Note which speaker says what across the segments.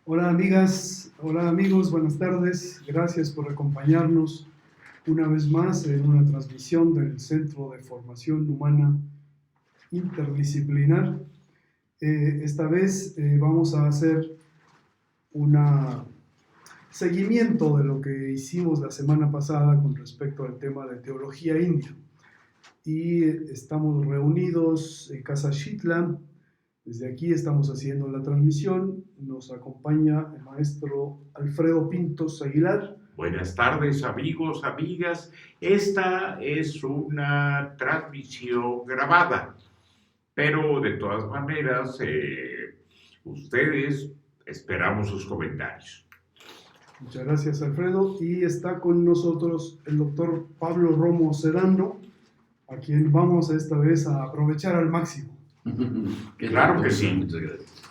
Speaker 1: Hola amigas, hola amigos, buenas tardes. Gracias por acompañarnos una vez más en una transmisión del Centro de Formación Humana Interdisciplinar. Esta vez vamos a hacer un seguimiento de lo que hicimos la semana pasada con respecto al tema de teología india. Y estamos reunidos en Casa Shitla. Desde aquí estamos haciendo la transmisión. Nos acompaña el maestro Alfredo Pintos Aguilar.
Speaker 2: Buenas tardes, amigos, amigas. Esta es una transmisión grabada, pero de todas maneras, ustedes esperamos sus comentarios.
Speaker 1: Muchas gracias, Alfredo. Y está con nosotros el doctor Pablo Romo Sedano, a quien vamos esta vez a aprovechar al máximo.
Speaker 2: Claro que sí.
Speaker 3: Muchas gracias.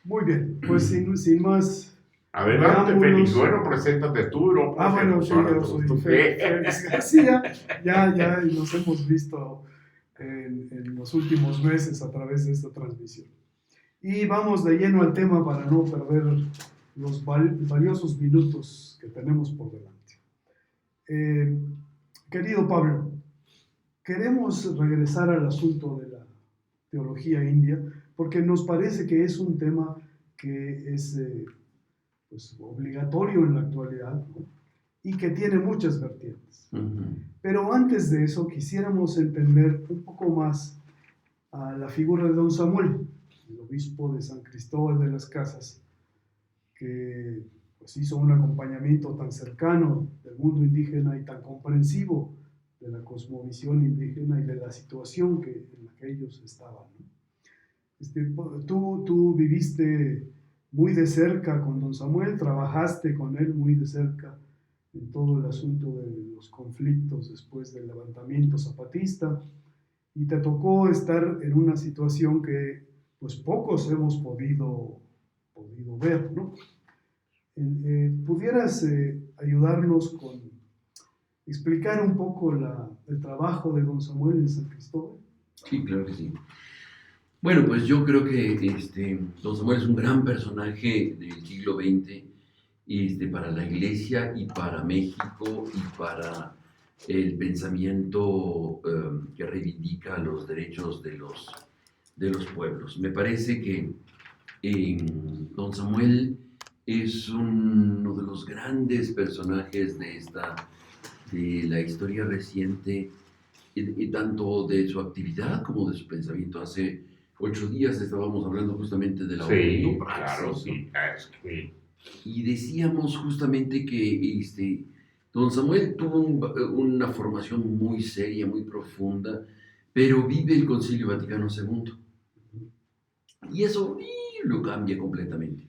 Speaker 1: Muy bien, pues sin más.
Speaker 2: Adelante, Félix. Bueno, preséntate tú, ¿no?
Speaker 1: Bueno, sí, yo soy Félix García. Ya nos hemos visto en los últimos meses a través de esta transmisión. Y vamos de lleno al tema para no perder los valiosos minutos que tenemos por delante. Querido Pablo, queremos regresar al asunto de la teología india porque nos parece que es un tema que es pues, obligatorio en la actualidad, ¿no? Y que tiene muchas vertientes. Pero antes de eso quisiéramos entender un poco más a la figura de don Samuel, el obispo de San Cristóbal de las Casas, que pues, hizo un acompañamiento tan cercano del mundo indígena y tan comprensivo de la cosmovisión indígena y de la situación en la que ellos estaban, ¿no? Tú viviste muy de cerca con don Samuel, trabajaste con él muy de cerca en todo el asunto de los conflictos después del levantamiento zapatista, y te tocó estar en una situación que pues pocos hemos podido ver, ¿no? ¿Pudieras ayudarnos con explicar un poco el trabajo de don Samuel en San Cristóbal?
Speaker 3: Sí, claro que sí. Bueno, pues yo creo que don Samuel es un gran personaje del siglo XX para la Iglesia y para México y para el pensamiento que reivindica los derechos de los pueblos. Me parece que don Samuel es uno de los grandes personajes de la historia reciente, y tanto de su actividad como de su pensamiento. Hace 8 días estábamos hablando justamente de la
Speaker 2: ortopraxis, claro, sí, es que...
Speaker 3: Y decíamos justamente que don Samuel tuvo una formación muy seria, muy profunda, pero vive el Concilio Vaticano II. Y eso lo cambia completamente.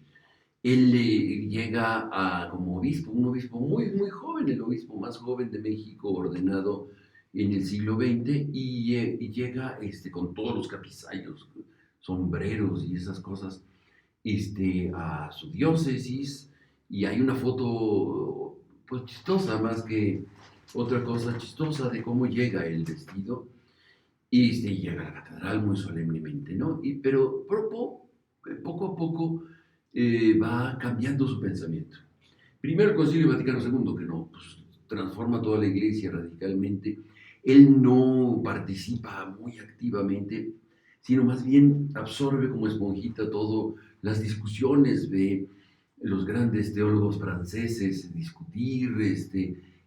Speaker 3: Él llega como obispo, un obispo muy, muy joven, el obispo más joven de México, ordenado en el siglo XX, y llega con todos los capizallos, sombreros y esas cosas, a su diócesis, y hay una foto pues chistosa, más que otra cosa chistosa, de cómo llega el vestido, y llega a la catedral muy solemnemente, ¿no? Pero poco a poco va cambiando su pensamiento. Primero el Concilio Vaticano II, que no, pues, transforma toda la Iglesia radicalmente. Él no participa muy activamente, sino más bien absorbe como esponjita todas las discusiones de los grandes teólogos franceses, discutir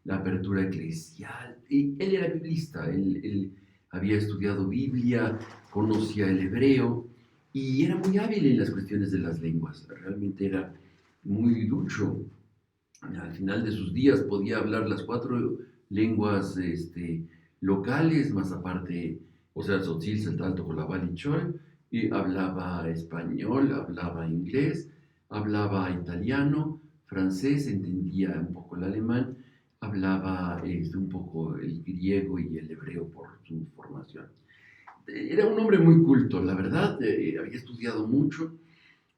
Speaker 3: la apertura eclesial. Y él era biblista, él había estudiado Biblia, conocía el hebreo y era muy hábil en las cuestiones de las lenguas. Realmente era muy ducho. Al final de sus días podía hablar las 4 lenguas locales, más aparte, o sea, Tzotzil, Celtal, Tocolabal y Chol, y hablaba español, hablaba inglés, hablaba italiano, francés, entendía un poco el alemán, hablaba un poco el griego y el hebreo por su formación. Era un hombre muy culto, la verdad, había estudiado mucho,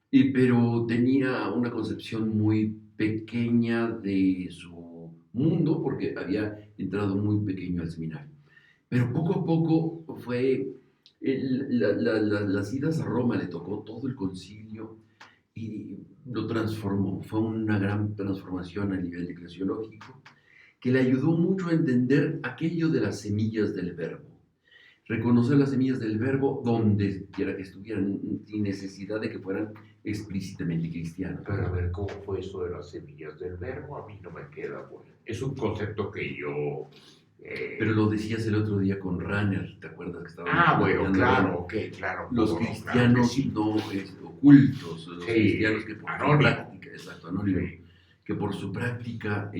Speaker 3: pero tenía una concepción muy pequeña de su mundo, porque había entrado muy pequeño al seminario. Pero poco a poco fue, las idas a Roma, le tocó todo el concilio, y lo transformó. Fue una gran transformación a nivel eclesiológico que le ayudó mucho a entender aquello de las semillas del verbo. Reconocer las semillas del verbo donde quiera que estuvieran, sin necesidad de que fueran explícitamente cristianos.
Speaker 2: Pero a ver, ¿cómo fue eso de las semillas del verbo? A mí no me queda bueno. Es un concepto que yo...
Speaker 3: Pero lo decías el otro día con Ranner, ¿te acuerdas que estábamos
Speaker 2: bueno, claro, ok, claro.
Speaker 3: Los
Speaker 2: claro,
Speaker 3: cristianos
Speaker 2: sí.
Speaker 3: no ocultos, los
Speaker 2: Sí,
Speaker 3: cristianos que por su
Speaker 2: anónimo.
Speaker 3: práctica, exacto, anónimo,
Speaker 2: Sí.
Speaker 3: que por su práctica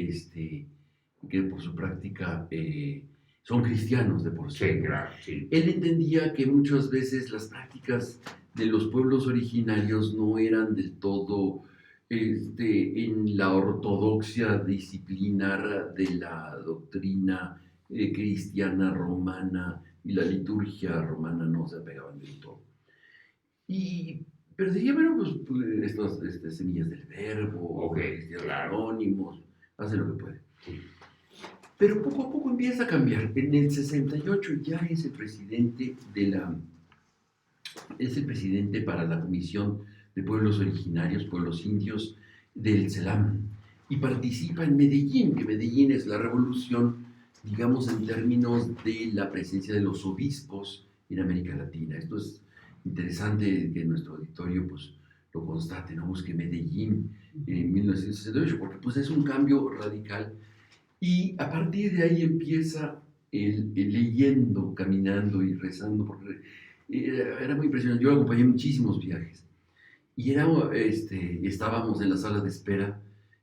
Speaker 3: son cristianos de por sí.
Speaker 2: Sí, claro, sí.
Speaker 3: Él entendía que muchas veces las prácticas de los pueblos originarios no eran del todo en la ortodoxia disciplinar de la doctrina cristiana romana, y la liturgia romana no se apegaban del todo. Pero diría, bueno, pues estas semillas del verbo,
Speaker 2: Okay,
Speaker 3: cristianos
Speaker 2: claro.
Speaker 3: anónimos, hace lo que puede.
Speaker 2: Sí.
Speaker 3: Pero poco a poco empieza a cambiar. En el 68 ya es el presidente para la Comisión de Pueblos Originarios, Pueblos Indios del CELAM, y participa en Medellín, que Medellín es la revolución, digamos, en términos de la presencia de los obispos en América Latina. Esto es interesante que nuestro auditorio pues lo constate, ¿no? Busque Medellín en 1968, porque pues es un cambio radical. Y a partir de ahí empieza el leyendo, caminando y rezando, porque era muy impresionante. Yo acompañé muchísimos viajes y estábamos en la sala de espera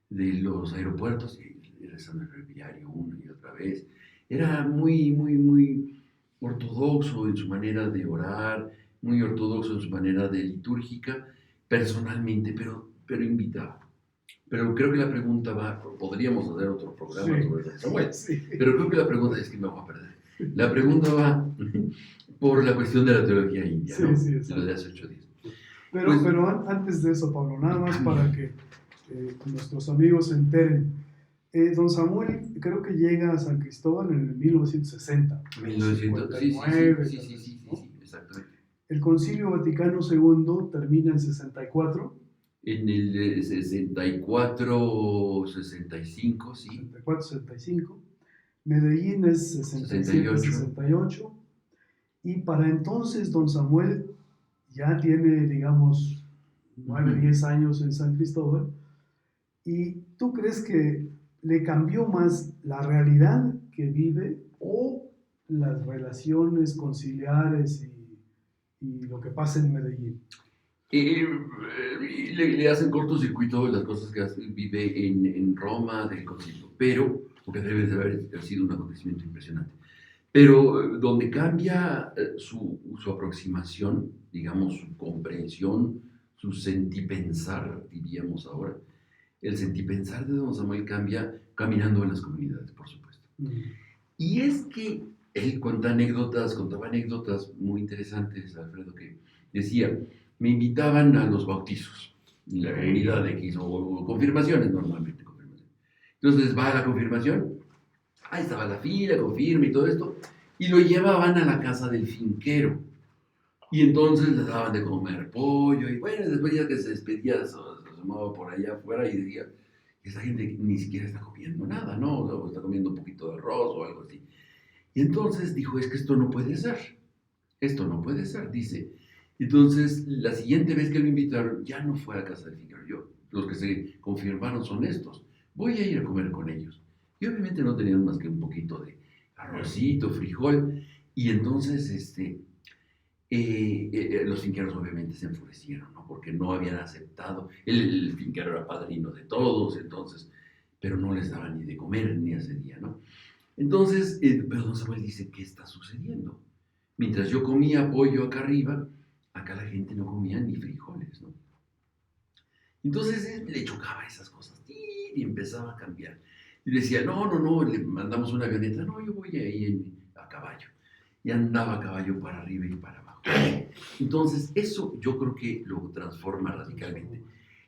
Speaker 3: de los aeropuertos y rezando el breviario una y otra vez. Era muy, muy, muy ortodoxo en su manera de orar, muy ortodoxo en su manera de litúrgica, personalmente, pero invitaba. Pero creo que la pregunta va, podríamos hacer otro programa sobre Don Samuel, pero creo que la pregunta es que me voy a perder. La pregunta va por la cuestión de la teología india, ¿no? De lo de hace 8 días.
Speaker 1: Pero antes de eso, Pablo, nada más para que nuestros amigos se enteren. Don Samuel creo que llega a San Cristóbal en el 1960.
Speaker 3: 1959, sí, exactamente.
Speaker 1: El Concilio Vaticano II termina en 64.
Speaker 3: En el 64, 65, sí.
Speaker 1: 64, 65. Medellín es 67, 68. Y para entonces don Samuel ya tiene, digamos, 9, 10 años en San Cristóbal. ¿Y tú crees que le cambió más la realidad que vive o las relaciones conciliares y lo que pasa en Medellín?
Speaker 3: Le hacen cortocircuito las cosas que vive en Roma del concilio, pero, porque debe de haber sido un acontecimiento impresionante, pero donde cambia su aproximación, digamos, su comprensión, su sentipensar, diríamos ahora, el sentipensar de don Samuel cambia caminando en las comunidades, por supuesto. Y es que él contaba anécdotas muy interesantes, Alfredo, que decía, me invitaban a los bautizos en la comunidad X, o confirmaciones normalmente. Entonces va a la confirmación, ahí estaba la fila, confirma y todo esto, y lo llevaban a la casa del finquero. Y entonces le daban de comer pollo, y bueno, después ya que se despedía, se asomaba por allá afuera y decía, esa gente ni siquiera está comiendo nada, ¿no? O está comiendo un poquito de arroz o algo así. Y entonces dijo, es que esto no puede ser, dice. Entonces, la siguiente vez que lo invitaron, ya no fue a la casa del finquero. Los que se confirmaron son estos. Voy a ir a comer con ellos. Y obviamente no tenían más que un poquito de arrocito, frijol. Y entonces, los finqueros obviamente se enfurecieron, ¿no? Porque no habían aceptado. El finquero era padrino de todos, entonces, pero no les daba ni de comer ni ese día, ¿no? Entonces, pero don Samuel dice, ¿qué está sucediendo? Mientras yo comía pollo acá arriba, acá la gente no comía ni frijoles, ¿no? Entonces le chocaba esas cosas y empezaba a cambiar. Y decía, no, le mandamos una avioneta, no, yo voy ahí a caballo. Y andaba a caballo para arriba y para abajo. Entonces, eso yo creo que lo transforma radicalmente.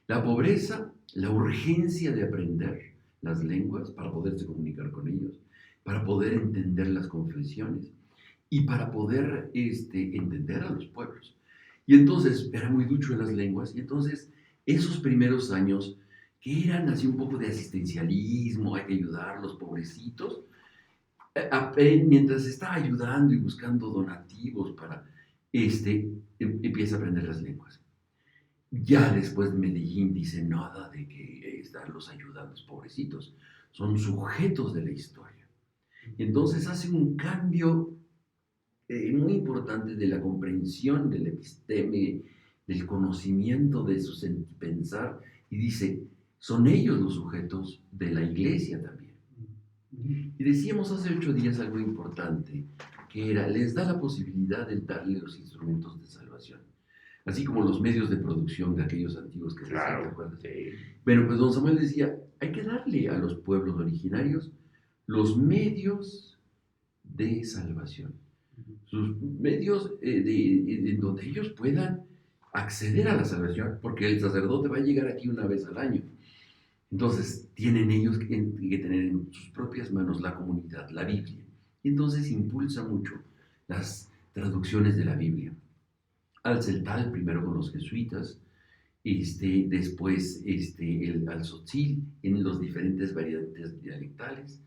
Speaker 3: La pobreza, la urgencia de aprender las lenguas para poderse comunicar con ellos, para poder entender las confesiones y para poder entender a los pueblos. Y entonces era muy ducho en las lenguas y entonces esos primeros años que eran así un poco de asistencialismo, hay que ayudar a los pobrecitos, mientras está ayudando y buscando donativos para, empieza a aprender las lenguas. Ya después Medellín dice nada de que estarlos ayudando a los pobrecitos, son sujetos de la historia. Y entonces hace un cambio muy importante de la comprensión del episteme, del conocimiento de su pensar, y dice, son ellos los sujetos de la iglesia también. Y decíamos hace 8 días algo importante, que era, les da la posibilidad de darle los instrumentos de salvación, así como los medios de producción de aquellos antiguos que decían, ¿te acuerdas?
Speaker 2: Sí.
Speaker 3: Bueno, pues don Samuel decía, hay que darle a los pueblos originarios los medios de salvación, sus medios en donde ellos puedan acceder a la salvación, porque el sacerdote va a llegar aquí una vez al año. Entonces, tienen ellos que tener en sus propias manos la comunidad, la Biblia. Y entonces impulsa mucho las traducciones de la Biblia. Al celtal, primero con los jesuitas, después al tzotzil, en los diferentes variantes dialectales.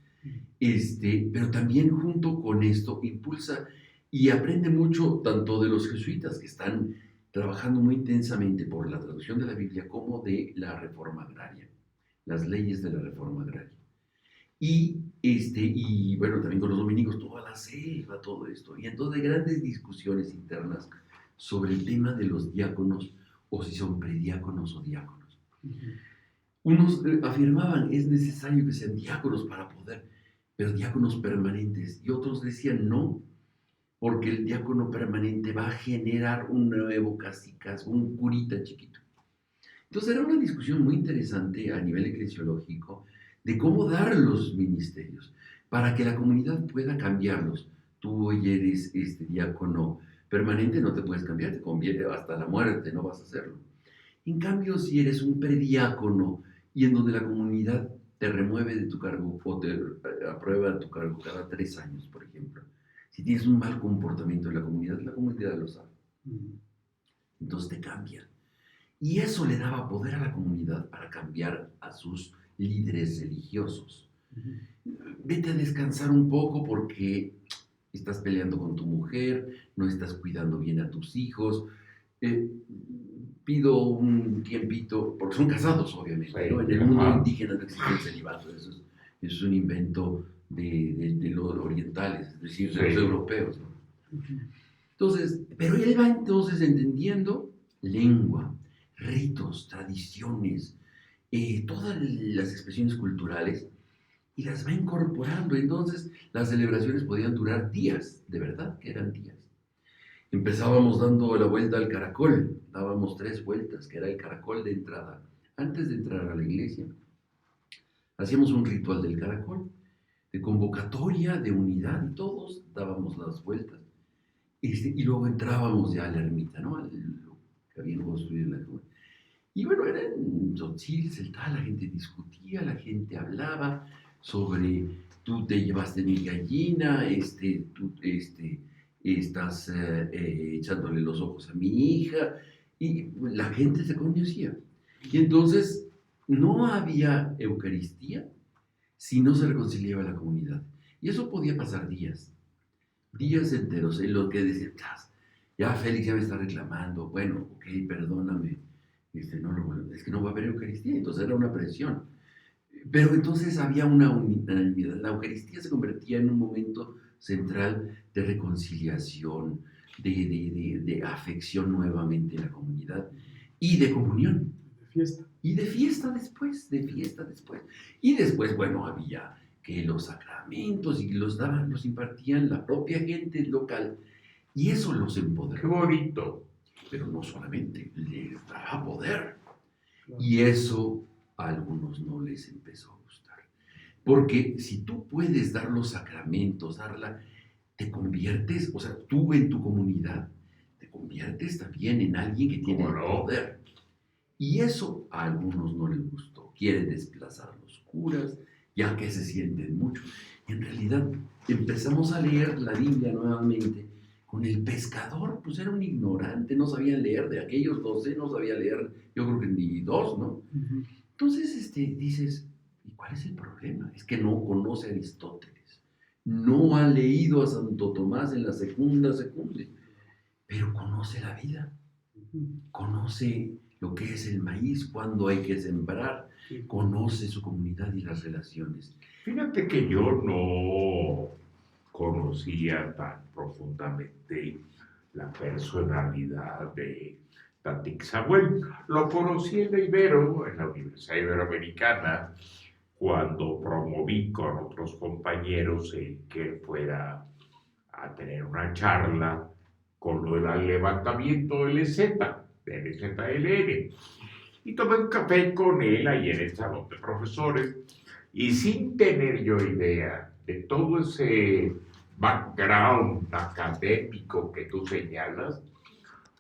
Speaker 3: Pero también junto con esto impulsa y aprende mucho tanto de los jesuitas, que están trabajando muy intensamente por la traducción de la Biblia, como de la reforma agraria, las leyes de la reforma agraria. Y bueno, también con los dominicos, toda la selva, todo esto. Y entonces hay grandes discusiones internas sobre el tema de los diáconos, o si son prediáconos o diáconos. Unos afirmaban, es necesario que sean diáconos para poder, pero diáconos permanentes. Y otros decían, no, porque el diácono permanente va a generar un nuevo cacicazgo, un curita chiquito. Entonces era una discusión muy interesante a nivel eclesiológico de cómo dar los ministerios para que la comunidad pueda cambiarlos. Tú hoy eres diácono permanente, no te puedes cambiar, te conviene hasta la muerte, no vas a hacerlo. En cambio, si eres un prediácono y en donde la comunidad te remueve de tu cargo o te aprueba tu cargo cada 3 años, por ejemplo, si tienes un mal comportamiento en la comunidad lo sabe. Entonces te cambian. Y eso le daba poder a la comunidad para cambiar a sus líderes religiosos. Vete a descansar un poco porque estás peleando con tu mujer, no estás cuidando bien a tus hijos. Pido un tiempito, porque son casados obviamente, ¿no? En el mundo indígena no existe el celibato, eso es un invento de los orientales, es decir, de los europeos, ¿no? Entonces, pero él va entonces entendiendo lengua, ritos, tradiciones, todas las expresiones culturales, y las va incorporando. Entonces las celebraciones podían durar días, de verdad que eran días. Empezábamos dando la vuelta al caracol, dábamos 3 vueltas, que era el caracol de entrada. Antes de entrar a la iglesia, hacíamos un ritual del caracol, de convocatoria, de unidad, y todos dábamos las vueltas. Y luego entrábamos ya a la ermita, ¿no? Lo que habían construido en la comunidad. Y bueno, era en tzotzil, celtal, la gente discutía, la gente hablaba sobre, tú te llevaste mi gallina, tú estás echándole los ojos a mi hija, y la gente se conocía. Y entonces no había Eucaristía si no se reconciliaba la comunidad. Y eso podía pasar días enteros, en lo que decían, ya Félix ya me está reclamando, bueno, ok, perdóname, es que no va a haber Eucaristía, entonces era una presión. Pero entonces había una unidad, la Eucaristía se convertía en un momento central de reconciliación, de afección nuevamente en la comunidad y de comunión.
Speaker 1: De fiesta.
Speaker 3: Y de fiesta después. Y después, bueno, había que los sacramentos y los impartían la propia gente local, y eso los empoderó.
Speaker 2: ¡Qué bonito!
Speaker 3: Pero no solamente, les daba poder. Claro. Y eso a algunos no les empezó a gustar. Porque si tú puedes dar los sacramentos, te conviertes, o sea, tú en tu comunidad, te conviertes también en alguien que tiene poder. Y eso a algunos no les gustó. Quieren desplazar a los curas, ya que se sienten mucho. En realidad empezamos a leer la Biblia nuevamente Con el pescador, pues era un ignorante, no sabía leer, de aquellos 12 no sabía leer, yo creo que ni dos, ¿no?
Speaker 1: Ujú.
Speaker 3: Entonces dices, ¿y cuál es el problema? Es que no conoce a Aristóteles, no ha leído a Santo Tomás en la secunda, pero conoce la vida,
Speaker 1: Ujú.
Speaker 3: conoce lo que es el maíz, cuándo hay que sembrar,
Speaker 1: Sí.
Speaker 3: conoce su comunidad y las relaciones.
Speaker 2: Fíjate que yo no conocía tan profundamente la personalidad de Tatik Samuel. Lo conocí en la Ibero, en la Universidad Iberoamericana, cuando promoví con otros compañeros el que él fuera a tener una charla con lo del levantamiento del ZLN. Y tomé un café con él ahí en el salón de profesores. Y sin tener yo idea de todo ese background académico que tú señalas,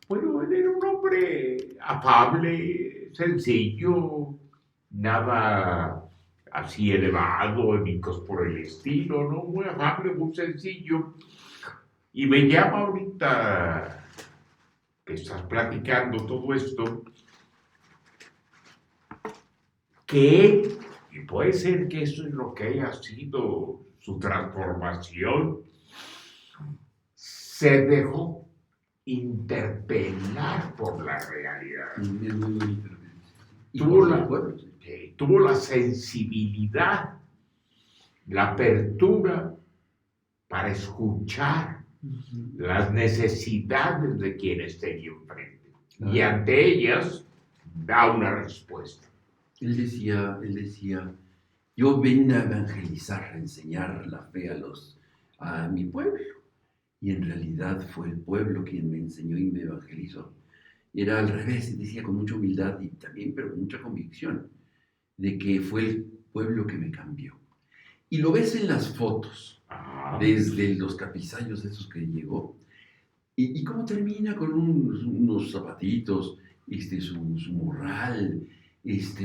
Speaker 2: bueno, él era un hombre afable, sencillo, nada así elevado, ni cosas por el estilo, ¿no? Muy afable, muy sencillo. Y me llama ahorita que estás platicando todo esto, que él, y puede ser que eso es lo que haya sido su transformación, se dejó interpelar por la realidad.
Speaker 3: Es muy bonito. Y
Speaker 2: Tuvo
Speaker 3: por
Speaker 2: la-
Speaker 3: los pueblos.
Speaker 2: Tuvo la sensibilidad, la apertura para escuchar
Speaker 1: Ujú.
Speaker 2: las necesidades de quienes tenía enfrente. Y
Speaker 3: Claro.
Speaker 2: ante ellas da una respuesta.
Speaker 3: Él decía, yo vengo a evangelizar, a enseñar la fe a mi pueblo. Y en realidad fue el pueblo quien me enseñó y me evangelizó. Era al revés, decía con mucha humildad y también, pero con mucha convicción, de que fue el pueblo que me cambió. Y lo ves en las fotos,
Speaker 2: Ah,
Speaker 3: desde los capizallos esos que llegó, y cómo termina con unos zapatitos, su morral,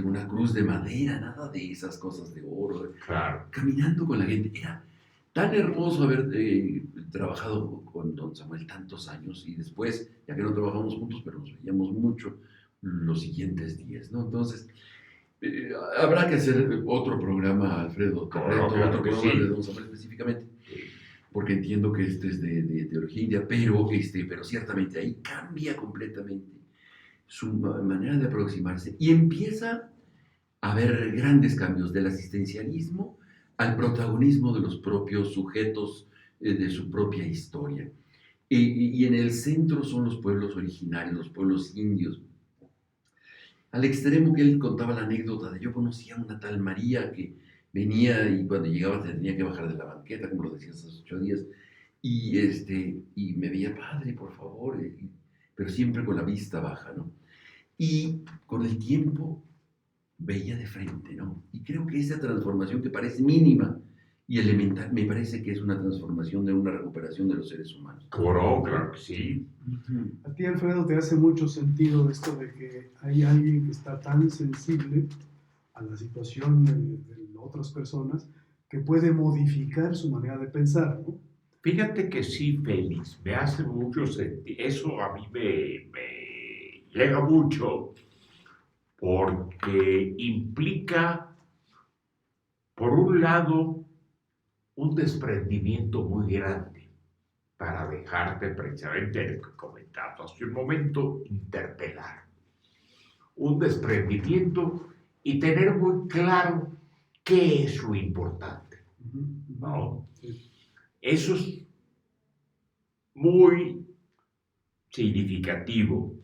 Speaker 3: una cruz de madera, nada de esas cosas de oro,
Speaker 2: claro.
Speaker 3: caminando con la gente. Era tan hermoso haber trabajado con don Samuel tantos años y después, ya que no trabajamos juntos, pero nos veíamos mucho los siguientes días, ¿no? Entonces, habrá que hacer otro programa, Alfredo, te
Speaker 2: No,
Speaker 3: reto,
Speaker 2: claro
Speaker 3: otro
Speaker 2: que
Speaker 3: programa
Speaker 2: sí.
Speaker 3: de don Samuel específicamente,
Speaker 2: Sí.
Speaker 3: porque entiendo que este es de teología india, pero ciertamente ahí cambia completamente su manera de aproximarse y empieza a haber grandes cambios del asistencialismo al protagonismo de los propios sujetos de su propia historia. Y en el centro son los pueblos originarios, los pueblos indios. Al extremo que él contaba la anécdota de yo conocía a una tal María que venía y cuando llegaba tenía que bajar de la banqueta, como lo decías hace 8 días, y me veía, padre, por favor, pero siempre con la vista baja, ¿no? Y con el tiempo veía de frente, ¿no? Y creo que esa transformación que parece mínima y elemental, me parece que es una transformación de una recuperación de los seres humanos.
Speaker 2: Claro que sí.
Speaker 1: A ti, Alfredo, te hace mucho sentido esto de que hay alguien que está tan sensible a la situación de otras personas que puede modificar su manera de pensar, ¿no?
Speaker 2: Fíjate que sí, Félix, me hace mucho sentido. Eso a mí me llega mucho porque implica, por un lado, un desprendimiento muy grande para dejarte precisamente, lo que comentabas hace un momento, interpelar. Un desprendimiento y tener muy claro qué es lo importante, ¿no?
Speaker 1: Sí.
Speaker 2: Eso es muy significativo,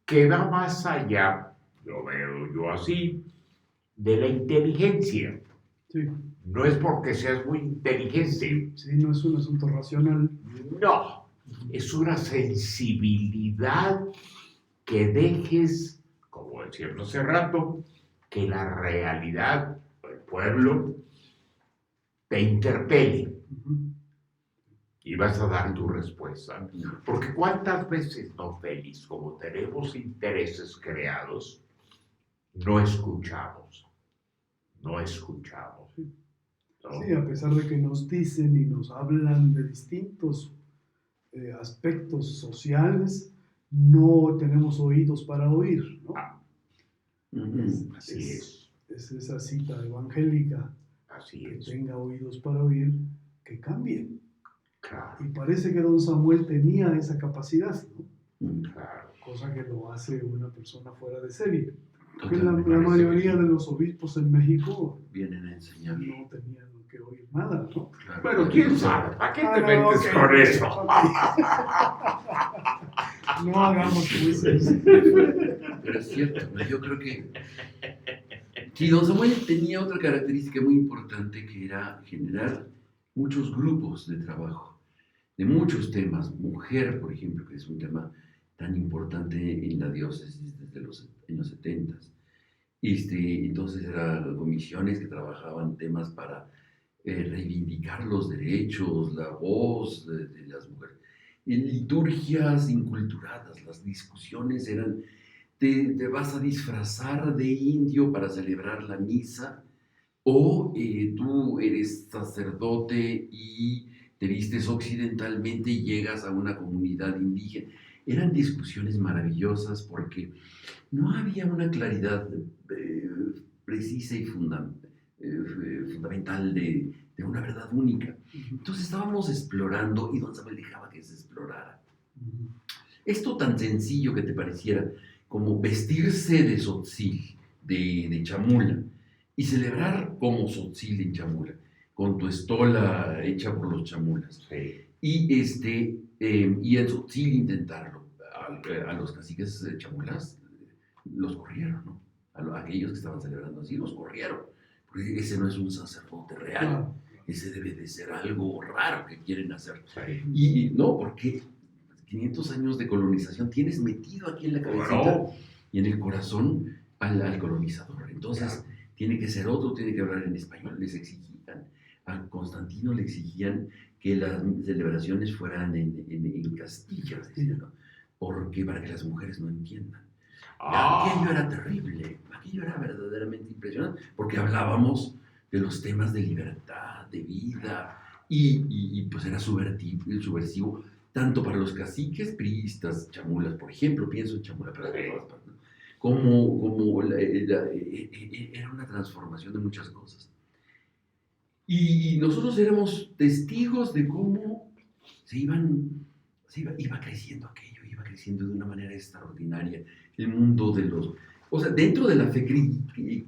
Speaker 2: que va más allá, lo veo yo así, de la inteligencia.
Speaker 1: Sí.
Speaker 2: No es porque seas muy inteligente,
Speaker 1: Sí, no es un asunto racional.
Speaker 2: no, es una sensibilidad que dejes, como decíamos hace rato, que la realidad, el pueblo, te interpele
Speaker 1: Ujú.
Speaker 2: y vas a dar tu respuesta. Porque cuántas veces, no, Félix, como tenemos intereses creados, no escuchamos, ¿no?
Speaker 1: Sí, a pesar de que nos dicen y nos hablan de distintos aspectos sociales, no tenemos oídos para oír, ¿no?
Speaker 2: Así es.
Speaker 1: Es esa cita evangélica,
Speaker 2: Así
Speaker 1: que
Speaker 2: es.
Speaker 1: tenga oídos para oír, que cambie.
Speaker 2: Claro,
Speaker 1: Y parece que don Samuel tenía esa capacidad, ¿no?
Speaker 2: claro.
Speaker 1: Cosa que lo hace una persona fuera de serie. Porque
Speaker 3: Totalmente.
Speaker 1: la
Speaker 2: Parece
Speaker 1: mayoría
Speaker 2: que sí.
Speaker 1: de los obispos en México
Speaker 3: Vienen a enseñar.
Speaker 1: no tenían que oír nada, ¿no?
Speaker 3: Claro,
Speaker 2: Bueno,
Speaker 3: claro.
Speaker 2: quién sabe, ¿para qué te
Speaker 1: no,
Speaker 2: metes
Speaker 1: ok,
Speaker 2: con eso?
Speaker 1: ok. No hagamos juicios.
Speaker 3: Pero es cierto, ¿no? Yo creo que sí, don Samuel tenía otra característica muy importante, que era generar muchos grupos de trabajo, de muchos temas. Mujer, por ejemplo, que es un tema tan importante en la diócesis desde los años 70. Entonces eran comisiones que trabajaban temas para reivindicar los derechos, la voz de las mujeres. En liturgias inculturadas, las discusiones eran: te vas a disfrazar de indio para celebrar la misa, o tú eres sacerdote y te vistes occidentalmente y llegas a una comunidad indígena. Eran discusiones maravillosas porque no había una claridad precisa y fundamental de una verdad única. Entonces estábamos explorando y don Samuel dejaba que se explorara. Esto tan sencillo que te pareciera como vestirse de tzotzil, de chamula, y celebrar como tzotzil en chamula, con tu estola hecha por los chamulas.
Speaker 2: Sí.
Speaker 3: Y el tzotzil intentarlo. A los caciques chamulas los corrieron, ¿no? Aquellos que estaban celebrando así los corrieron. Porque ese no es un sacerdote real.
Speaker 1: Claro.
Speaker 3: Ese debe de ser algo raro que quieren hacer.
Speaker 2: Sí.
Speaker 3: Y no, porque 500 años de colonización tienes metido aquí en la cabecita
Speaker 2: Bueno,
Speaker 3: y en el corazón al colonizador. Entonces,
Speaker 2: Claro.
Speaker 3: tiene que ser otro, tiene que hablar en español. Les exigían, a Constantino le exigían que las celebraciones fueran en Castilla, decían, ¿no? Porque para que las mujeres no entiendan. Aquello era terrible, aquello era verdaderamente impresionante, porque hablábamos de los temas de libertad, de vida, y pues era subversivo, tanto para los caciques, priistas, chamulas, por ejemplo, pienso en chamula, pero de todas partes, como era una transformación de muchas cosas. Y nosotros éramos testigos de cómo iba creciendo aquello, iba creciendo de una manera extraordinaria el mundo de los... O sea, dentro de la fe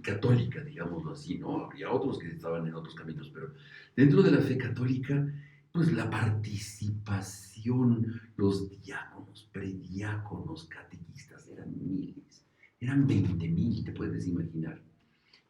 Speaker 3: católica, digámoslo así, ¿no? Había otros que estaban en otros caminos, pero dentro de la fe católica, pues la participación, los diáconos, prediáconos, catequistas, eran miles, eran 20,000, te puedes imaginar.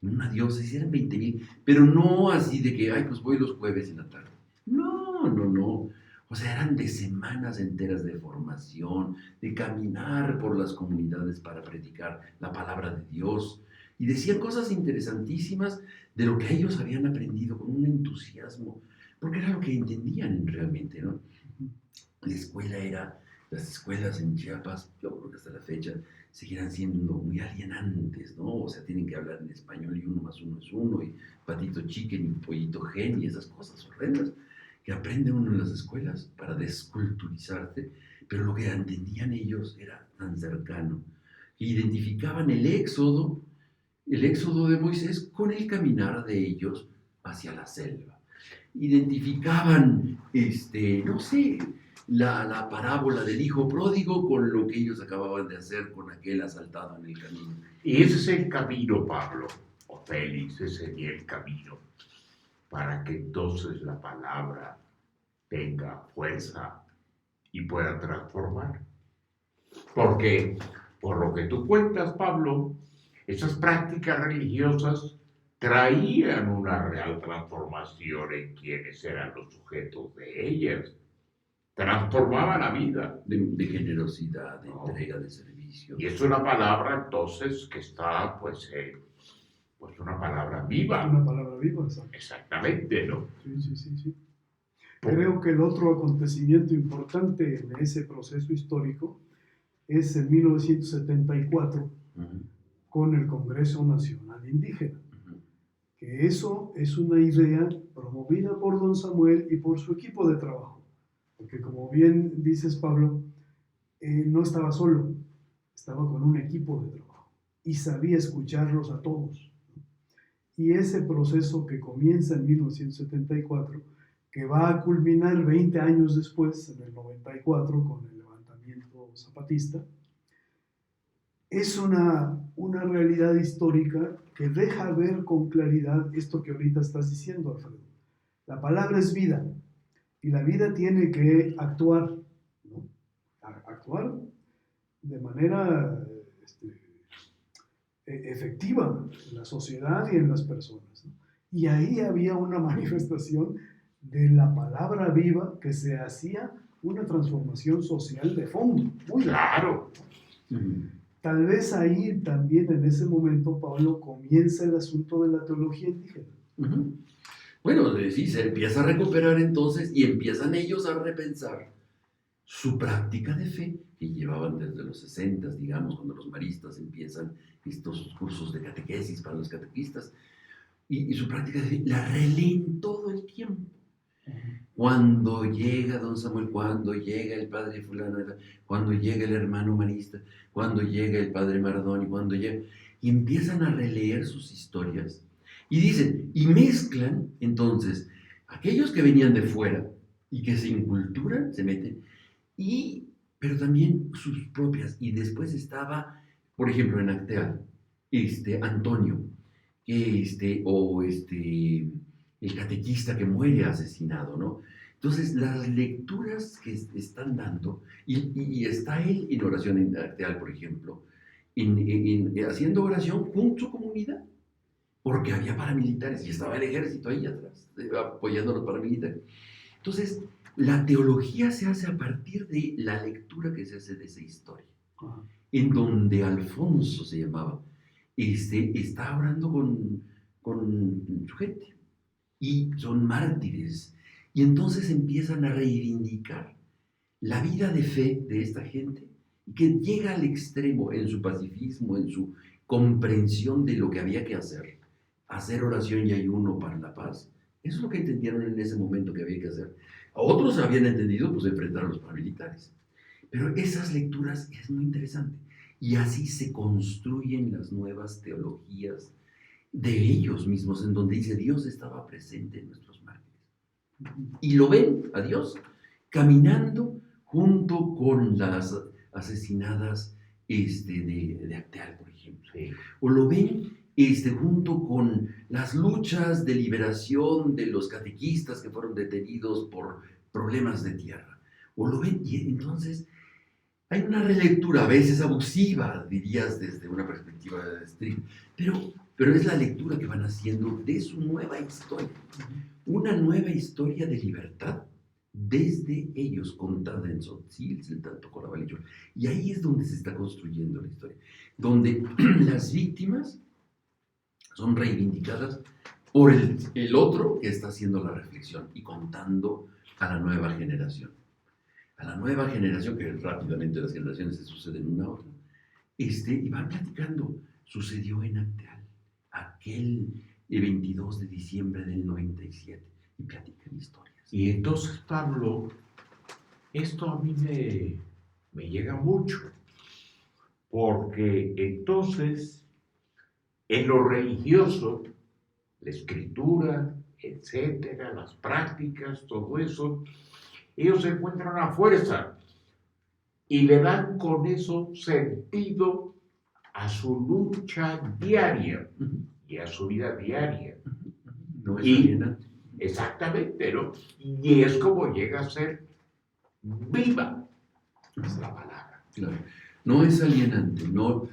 Speaker 3: En una diócesis eran 20,000, pero no así de que, ay, pues voy los jueves en la tarde. No, no, no. O sea, eran de semanas enteras de formación, de caminar por las comunidades para predicar la palabra de Dios. Y decían cosas interesantísimas de lo que ellos habían aprendido con un entusiasmo, porque era lo que entendían realmente, ¿no? Las escuelas en Chiapas, yo creo que hasta la fecha, seguirán siendo muy alienantes, ¿no? O sea, tienen que hablar en español y 1 más 1 es 1, y patito chicken y pollito gen y esas cosas horrendas que aprende uno en las escuelas para desculturizarse, pero lo que entendían ellos era tan cercano, que identificaban el éxodo de Moisés con el caminar de ellos hacia la selva. Identificaban, no sé, la parábola del hijo pródigo con lo que ellos acababan de hacer con aquel asaltado en el camino.
Speaker 2: y ese es el camino, Pablo, o Félix, ese sería el camino, para que entonces la palabra tenga fuerza y pueda transformar. Porque, por lo que tú cuentas, Pablo, esas prácticas religiosas traían una real transformación en quienes eran los sujetos de ellas. Transformaba la vida.
Speaker 3: De generosidad, de entrega, de servicio.
Speaker 2: Y es una palabra entonces que está, pues una palabra viva.
Speaker 1: Una palabra viva, exacto.
Speaker 2: Exactamente, ¿no?
Speaker 1: Sí. Creo que el otro acontecimiento importante en ese proceso histórico es en 1974 con el Congreso Nacional Indígena, que eso es una idea promovida por don Samuel y por su equipo de trabajo. Porque como bien dices, Pablo, no estaba solo, estaba con un equipo de trabajo y sabía escucharlos a todos. Y ese proceso que comienza en 1974, que va a culminar 20 años después, en el 94, con el levantamiento zapatista, es una realidad histórica que deja ver con claridad esto que ahorita estás diciendo, Alfredo. La palabra es vida y la vida tiene que actuar, ¿no? Actuar de manera efectiva en la sociedad y en las personas, ¿no? Y ahí había una manifestación de la palabra viva que se hacía una transformación social de fondo. Muy
Speaker 2: Claro.
Speaker 1: Tal vez ahí también en ese momento, Pablo, comienza el asunto de la teología indígena.
Speaker 3: Uh-huh. Bueno, sí, se empieza a recuperar entonces y empiezan ellos a repensar su práctica de fe que llevaban desde los 60, digamos, cuando los maristas empiezan estos cursos de catequesis para los catequistas, y su práctica de fe la releen todo el tiempo. Cuando llega don Samuel, cuando llega el padre fulano, cuando llega el hermano marista, cuando llega el padre Maradoni, cuando llega, y empiezan a releer sus historias, y dicen, y mezclan entonces aquellos que venían de fuera y que se inculturan, se meten, pero también sus propias. Y después estaba, por ejemplo, en Acteal, Antonio, el catequista que muere asesinado, ¿no? Entonces, las lecturas que están dando, y está él en oración en Acteal, por ejemplo, haciendo oración con su comunidad, porque había paramilitares y estaba el ejército ahí atrás, apoyando a los paramilitares. Entonces, la teología se hace a partir de la lectura que se hace de esa historia, en donde Alfonso se llamaba, está orando con su gente, y son mártires, y entonces empiezan a reivindicar la vida de fe de esta gente, que llega al extremo en su pacifismo, en su comprensión de lo que había que hacer oración y ayuno para la paz. Eso es lo que entendieron en ese momento que había que hacer. A otros habían entendido, pues, enfrentar a los paramilitares. Pero esas lecturas es muy interesante. Y así se construyen las nuevas teologías de ellos mismos, en donde dice Dios estaba presente en nuestros mártires. Y lo ven a Dios caminando junto con las asesinadas de Acteal, por ejemplo.
Speaker 2: Sí.
Speaker 3: O lo ven junto con las luchas de liberación de los catequistas que fueron detenidos por problemas de tierra. O lo ven, y entonces hay una relectura, a veces abusiva, dirías, desde una perspectiva estricta, pero es la lectura que van haciendo de su nueva historia. Una nueva historia de libertad desde ellos, contada en Tzotzil, en Tantocorabalillo. Y ahí es donde se está construyendo la historia, donde las víctimas son reivindicadas por el otro que está haciendo la reflexión y contando a la nueva generación. A la nueva generación, que rápidamente las generaciones se suceden una a otra, y van platicando. Sucedió en Acteal, aquel 22 de diciembre del 97, y platican historias.
Speaker 2: Y entonces, Pablo, esto a mí me llega mucho, porque entonces, en lo religioso, la escritura, etcétera, las prácticas, todo eso, ellos encuentran una fuerza y le dan con eso sentido a su lucha diaria y a su vida diaria.
Speaker 3: No es alienante.
Speaker 2: Exactamente, ¿no? Y es como llega a ser viva, es la palabra.
Speaker 3: Claro. No es alienante, no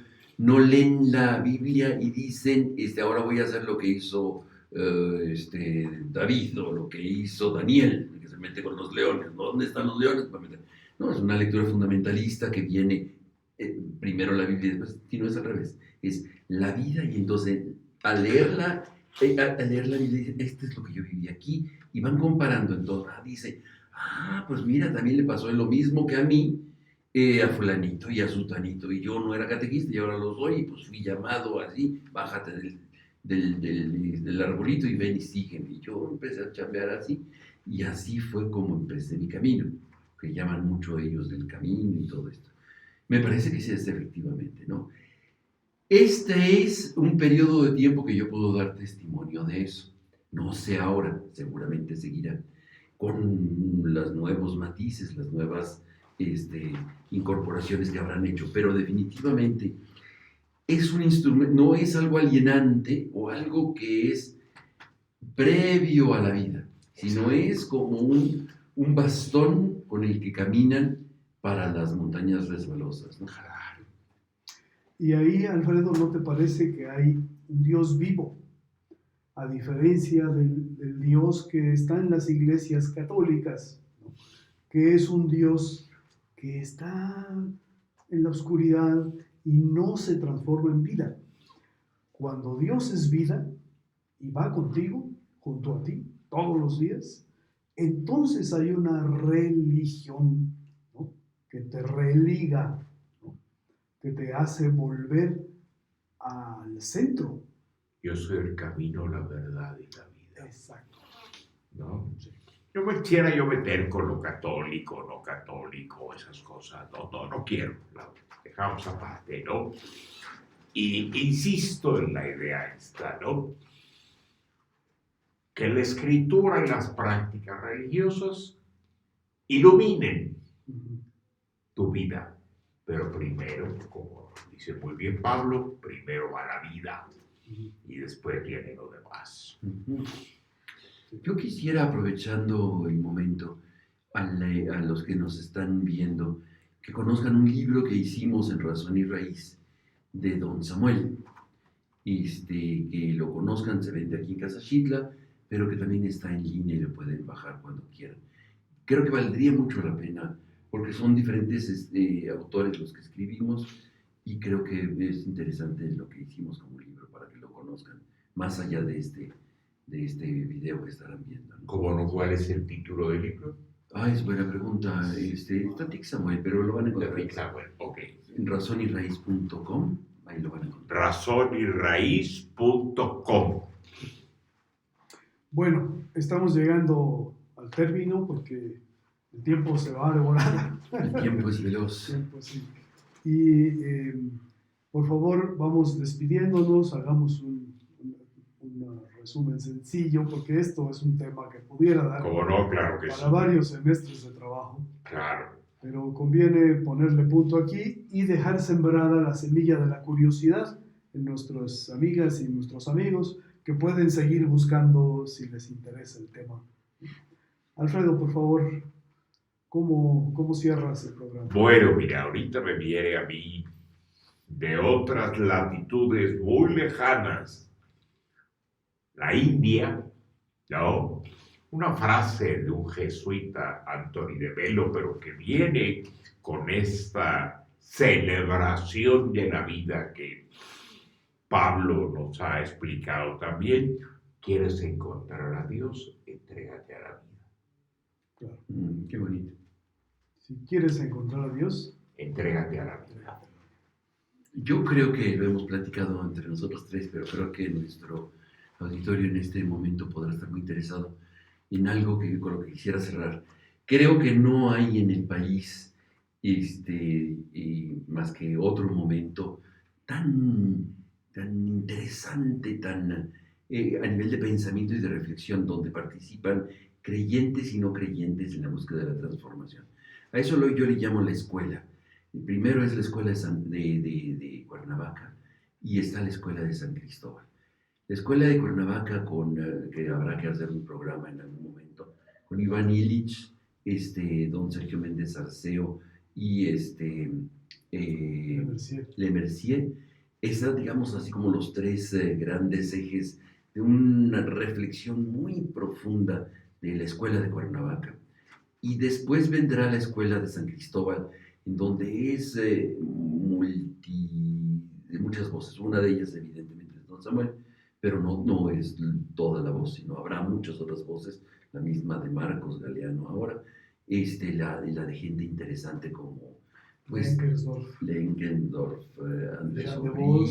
Speaker 3: leen la Biblia y dicen, ahora voy a hacer lo que hizo David o lo que hizo Daniel, que se mete con los leones. ¿Dónde están los leones? No, es una lectura fundamentalista que viene primero la Biblia y después, si no es al revés, es la vida, y entonces al leer la Biblia dicen, esto es lo que yo viví aquí, y van comparando. Entonces dice, pues mira, también le pasó lo mismo que a mí, a fulanito y a sutanito, y yo no era catequista y ahora lo soy, y pues fui llamado así, bájate del arbolito y ven y sígueme. Y yo empecé a chambear así, y así fue como empecé mi camino. que llaman mucho ellos del camino y todo esto. Me parece que sí es efectivamente, ¿no? Este es un periodo de tiempo que yo puedo dar testimonio de eso. No sé ahora, seguramente seguirá con los nuevos matices, las nuevas incorporaciones que habrán hecho, pero definitivamente es un instrumento, no es algo alienante o algo que es previo a la vida, sino es como un bastón con el que caminan para las montañas resbalosas, ¿no?
Speaker 1: Y ahí, Alfredo, ¿no te parece que hay un Dios vivo? A diferencia del Dios que está en las iglesias católicas, ¿no? Que es un Dios que está en la oscuridad y no se transforma en vida. Cuando Dios es vida y va contigo, junto a ti, todos los días, entonces hay una religión, ¿no? Que te religa, ¿no? Que te hace volver al centro.
Speaker 2: Yo soy el camino, la verdad y la vida.
Speaker 1: Exacto.
Speaker 2: ¿No? No me quisiera yo meter con lo católico, no católico, esas cosas. No quiero. La dejamos aparte, ¿no? Y insisto en la idea esta, ¿no? Que la escritura y las prácticas religiosas iluminen tu vida. Pero primero, como dice muy bien Pablo, primero va la vida y después viene lo demás.
Speaker 3: Yo quisiera, aprovechando el momento, a los que nos están viendo, que conozcan un libro que hicimos en Razón y Raíz de Don Samuel. Que lo conozcan, se vende aquí en Casa Xitla, pero que también está en línea y lo pueden bajar cuando quieran. Creo que valdría mucho la pena, porque son diferentes autores los que escribimos, y creo que es interesante lo que hicimos como libro para que lo conozcan, más allá de este video que estarán viendo, ¿no?
Speaker 2: ¿Cómo no? ¿Cuál es el título del libro?
Speaker 3: Es buena pregunta. Está Tic Samuel, pero lo van a encontrar.
Speaker 2: Tic Samuel, ok.
Speaker 3: En razonyraíz.com, ahí lo van a encontrar.
Speaker 2: razonyraíz.com.
Speaker 1: Bueno, estamos llegando al término porque el tiempo se va a devorar.
Speaker 3: El tiempo es veloz.
Speaker 1: El tiempo, sí. Y por favor, vamos despidiéndonos, hagamos un resumen sencillo, porque esto es un tema que pudiera dar
Speaker 2: ¿Cómo no? Claro que
Speaker 1: para
Speaker 2: sí.
Speaker 1: varios semestres de trabajo.
Speaker 2: Claro.
Speaker 1: Pero conviene ponerle punto aquí y dejar sembrada la semilla de la curiosidad en nuestras amigas y nuestros amigos que pueden seguir buscando si les interesa el tema. Alfredo, por favor, ¿cómo cierras el programa?
Speaker 2: Bueno, mira, ahorita me viene a mí de otras latitudes muy lejanas, la India, ¿no? Una frase de un jesuita, Anthony de Melo, pero que viene con esta celebración de la vida que Pablo nos ha explicado también. ¿Quieres encontrar a Dios? Entrégate a la vida.
Speaker 1: Claro.
Speaker 3: Qué bonito.
Speaker 1: Si quieres encontrar a Dios,
Speaker 2: entrégate a la vida.
Speaker 3: Yo creo que lo hemos platicado entre nosotros tres, pero creo que nuestro auditorio en este momento podrá estar muy interesado en algo con lo que quisiera cerrar. Creo que no hay en el país más que otro momento tan interesante, a nivel de pensamiento y de reflexión, donde participan creyentes y no creyentes en la búsqueda de la transformación. A eso yo le llamo la escuela. El primero es la escuela de Cuernavaca y está la escuela de San Cristóbal. La escuela de Cuernavaca, que habrá que hacer un programa en algún momento, con Iván Illich, don Sergio Méndez Arceo y Le Mercier, están, digamos, así como los tres grandes ejes de una reflexión muy profunda de la escuela de Cuernavaca. Y después vendrá la escuela de San Cristóbal, en donde es de muchas voces. Una de ellas, evidentemente, es don Samuel, pero no es toda la voz, sino habrá muchas otras voces, la misma de Marcos Galeano ahora, la de gente interesante como pues, Lenkendorf, Andrés Aubry.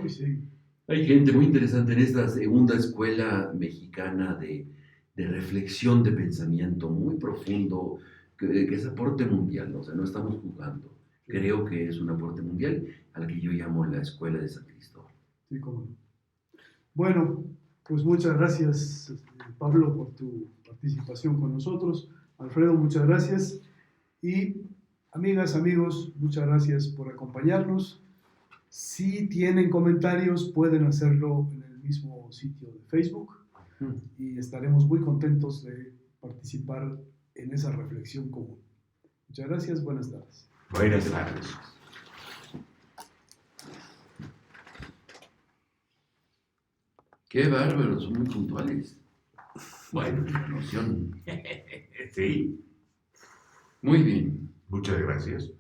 Speaker 1: Sí.
Speaker 3: Hay gente muy interesante en esta segunda escuela mexicana de de reflexión, de pensamiento muy profundo, que es aporte mundial, o sea, no estamos jugando. Creo que es un aporte mundial al que yo llamo la Escuela de San Cristóbal.
Speaker 1: Sí, cómo no. Bueno, pues muchas gracias, Pablo, por tu participación con nosotros. Alfredo, muchas gracias. Y amigas, amigos, muchas gracias por acompañarnos. Si tienen comentarios, pueden hacerlo en el mismo sitio de Facebook y estaremos muy contentos de participar en esa reflexión común. Muchas gracias, buenas tardes.
Speaker 2: Buenas tardes.
Speaker 3: Qué bárbaros, son muy puntuales.
Speaker 2: Bueno,
Speaker 3: La noción.
Speaker 2: sí,
Speaker 3: Muy bien.
Speaker 2: muchas gracias.